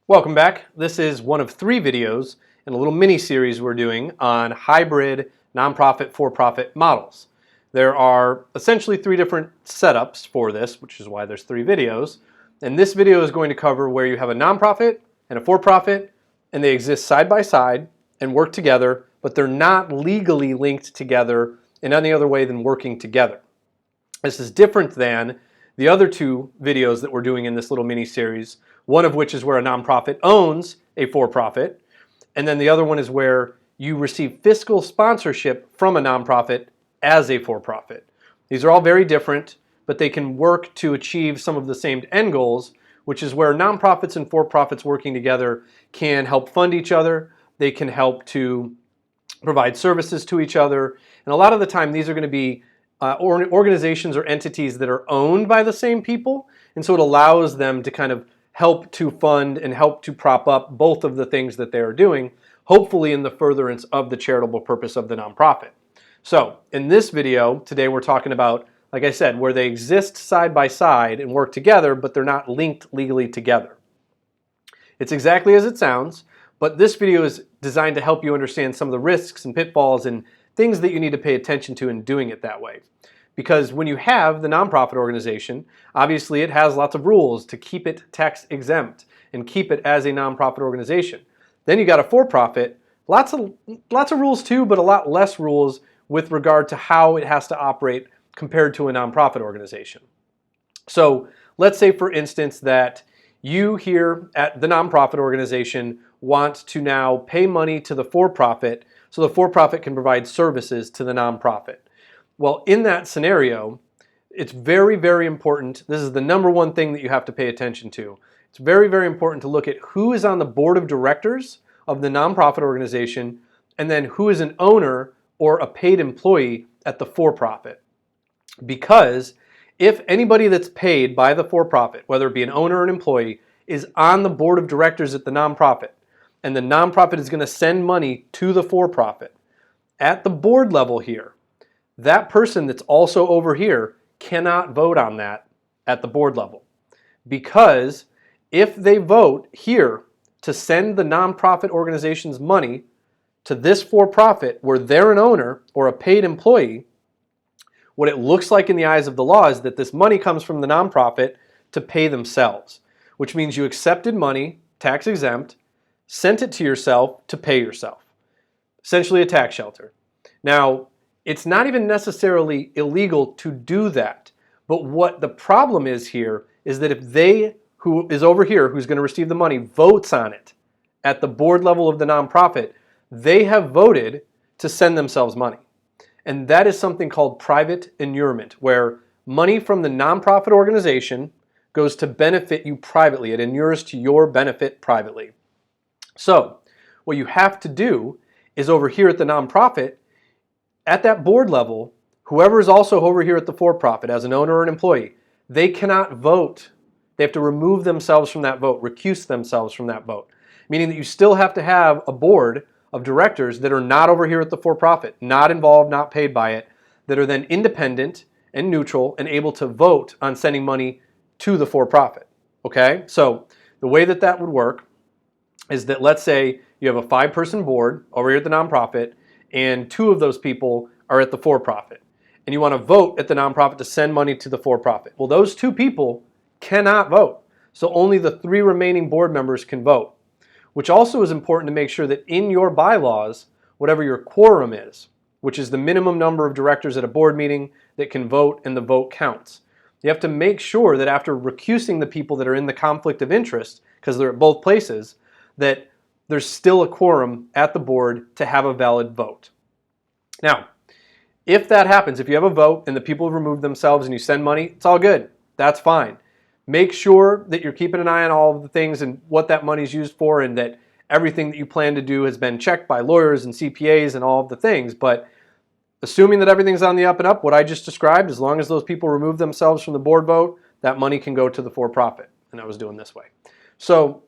Welcome back. This is one of 3 videos in a little mini-series we're doing on hybrid nonprofit for-profit models. There are essentially 3 different setups for this, which is why there's 3 videos. And this video is going to cover where you have a nonprofit and a for-profit, and they exist side by side and work together, but they're not legally linked together in any other way than working together. This is different than the other 2 videos that we're doing in this little mini-series, one of which is where a nonprofit owns a for-profit, and then the other one is where you receive fiscal sponsorship from a nonprofit as a for-profit. These are all very different, but they can work to achieve some of the same end goals, which is where nonprofits and for-profits working together can help fund each other, they can help to provide services to each other, and a lot of the time these are going to be organizations or entities that are owned by the same people, and so it allows them to kind of help to fund and help to prop up both of the things that they are doing, hopefully in the furtherance of the charitable purpose of the nonprofit. So in this video today we're talking about, like I said, where they exist side by side and work together, but they're not linked legally together. It's exactly as it sounds, but this video is designed to help you understand some of the risks and pitfalls and things that you need to pay attention to in doing it that way. Because when you have the nonprofit organization, obviously it has lots of rules to keep it tax exempt and keep it as a nonprofit organization. Then you got a for-profit, lots of rules too, but a lot less rules with regard to how it has to operate compared to a nonprofit organization. So let's say, for instance, that you here at the nonprofit organization want to now pay money to the for-profit so the for-profit can provide services to the nonprofit. Well, in that scenario, it's very, very important. This is the number one thing that you have to pay attention to. It's very, very important to look at who is on the board of directors of the nonprofit organization and then who is an owner or a paid employee at the for-profit. Because if anybody that's paid by the for-profit, whether it be an owner or an employee, is on the board of directors at the nonprofit, and the nonprofit is going to send money to the for-profit, at the board level here, that person that's also over here cannot vote on that at the board level. Because if they vote here to send the nonprofit organization's money to this for-profit where they're an owner or a paid employee, what it looks like in the eyes of the law is that this money comes from the nonprofit to pay themselves, which means you accepted money, tax exempt, sent it to yourself to pay yourself. Essentially a tax shelter. Now, it's not even necessarily illegal to do that, but what the problem is here is that if they, who is over here, who's going to receive the money, votes on it at the board level of the nonprofit, they have voted to send themselves money. And that is something called private inurement, where money from the nonprofit organization goes to benefit you privately. It inures to your benefit privately. So what you have to do is over here at the nonprofit, at that board level, whoever is also over here at the for-profit as an owner or an employee, they cannot vote. They have to remove themselves from that vote, recuse themselves from that vote. Meaning that you still have to have a board of directors that are not over here at the for-profit, not involved, not paid by it, that are then independent and neutral and able to vote on sending money to the for-profit. Okay? So the way that that would work is that, let's say you have a 5-person board over here at the nonprofit, and 2 of those people are at the for-profit, and you want to vote at the nonprofit to send money to the for-profit. Well, those 2 people cannot vote, so only the 3 remaining board members can vote, which also is important to make sure that in your bylaws, whatever your quorum is, which is the minimum number of directors at a board meeting that can vote and the vote counts, you have to make sure that after recusing the people that are in the conflict of interest, because they're at both places, that there's still a quorum at the board to have a valid vote. Now, if that happens, if you have a vote and the people have removed themselves and you send money, it's all good. That's fine. Make sure that you're keeping an eye on all of the things and what that money is used for, and that everything that you plan to do has been checked by lawyers and CPAs and all of the things. But assuming that everything's on the up and up, what I just described, as long as those people remove themselves from the board vote, that money can go to the for-profit. And I was doing this way. So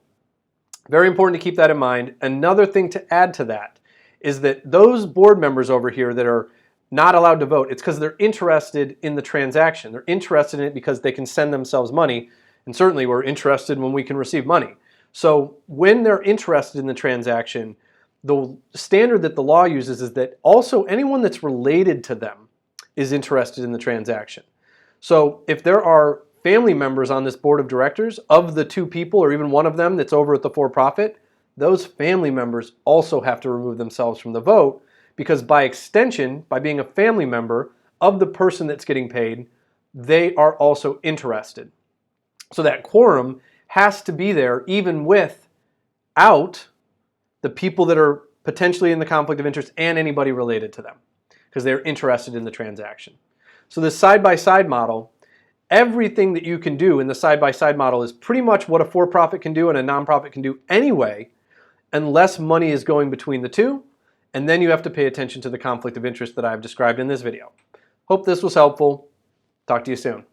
very important to keep that in mind. Another thing to add to that is that those board members over here that are not allowed to vote, it's because they're interested in the transaction. They're interested in it because they can send themselves money, and certainly we're interested when we can receive money. So when they're interested in the transaction, the standard that the law uses is that also anyone that's related to them is interested in the transaction. So if there are family members on this board of directors of the two people or even one of them that's over at the for-profit, those family members also have to remove themselves from the vote, because by extension, by being a family member of the person that's getting paid, they are also interested. So that quorum has to be there even without the people that are potentially in the conflict of interest and anybody related to them, because they're interested in the transaction. So this side-by-side model, everything that you can do in the side-by-side model is pretty much what a for-profit can do and a nonprofit can do anyway, unless money is going between the two, and then you have to pay attention to the conflict of interest that I've described in this video. Hope this was helpful. Talk to you soon.